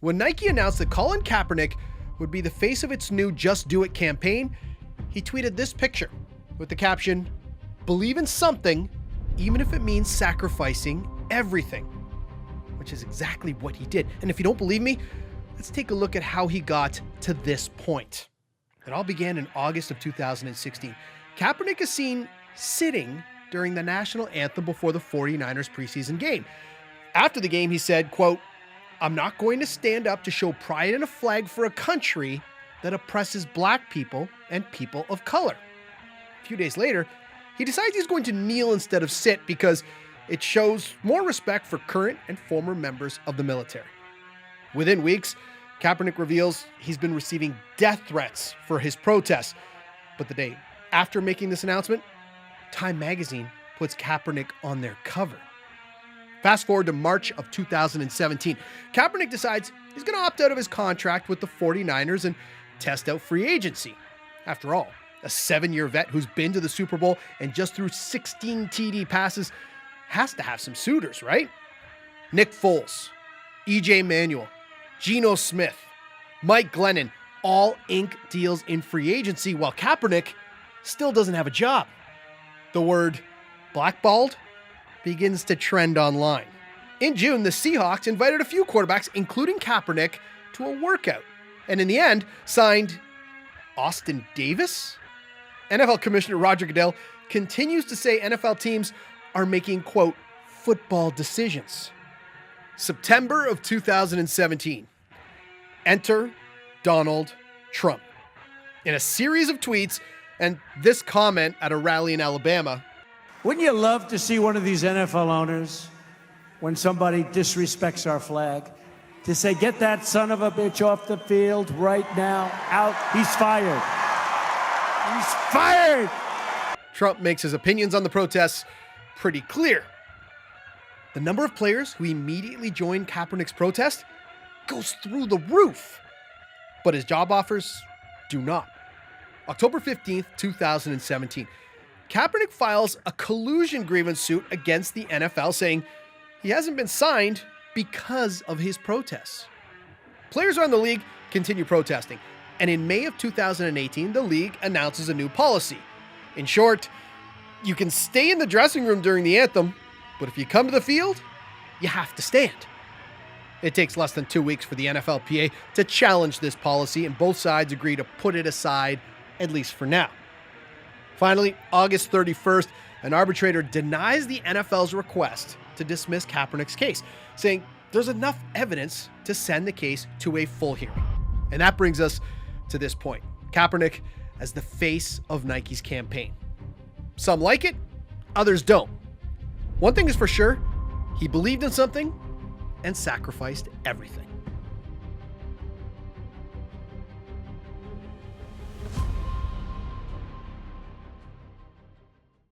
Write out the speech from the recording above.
When Nike announced that Colin Kaepernick would be the face of its new Just Do It campaign, he tweeted this picture with the caption, "Believe in something, even if it means sacrificing everything," which is exactly what he did. And if you don't believe me, let's take a look at how he got to this point. It all began in August of 2016. Kaepernick is seen sitting during the national anthem before the 49ers preseason game. After the game, he said, quote, "I'm not going to stand up to show pride in a flag for a country that oppresses black people and people of color." A few days later, he decides he's going to kneel instead of sit because it shows more respect for current and former members of the military. Within weeks, Kaepernick reveals he's been receiving death threats for his protests. But the day after making this announcement, Time magazine puts Kaepernick on their cover. Fast forward to March of 2017. Kaepernick decides he's going to opt out of his contract with the 49ers and test out free agency. After all, a 7-year vet who's been to the Super Bowl and just threw 16 TD passes has to have some suitors, right? Nick Foles, EJ Manuel, Geno Smith, Mike Glennon all ink deals in free agency while Kaepernick still doesn't have a job. The word blackballed begins to trend online. In June, the Seahawks invited a few quarterbacks, including Kaepernick, to a workout, and in the end, signed Austin Davis? NFL Commissioner Roger Goodell continues to say NFL teams are making, quote, football decisions. September of 2017. Enter Donald Trump. In a series of tweets and this comment at a rally in Alabama, "Wouldn't you love to see one of these NFL owners, when somebody disrespects our flag, to say, 'Get that son of a bitch off the field right now, out, he's fired. He's fired!'" Trump makes his opinions on the protests pretty clear. The number of players who immediately joined Kaepernick's protest goes through the roof, but his job offers do not. October 15th, 2017. Kaepernick files a collusion grievance suit against the NFL saying he hasn't been signed because of his protests. Players around the league continue protesting, and in May of 2018, the league announces a new policy. In short, you can stay in the dressing room during the anthem, but if you come to the field, you have to stand. It takes less than 2 weeks for the NFLPA to challenge this policy, and both sides agree to put it aside, at least for now. Finally, August 31st, an arbitrator denies the NFL's request to dismiss Kaepernick's case, saying there's enough evidence to send the case to a full hearing. And that brings us to this point. Kaepernick as the face of Nike's campaign. Some like it, others don't. One thing is for sure, he believed in something and sacrificed everything.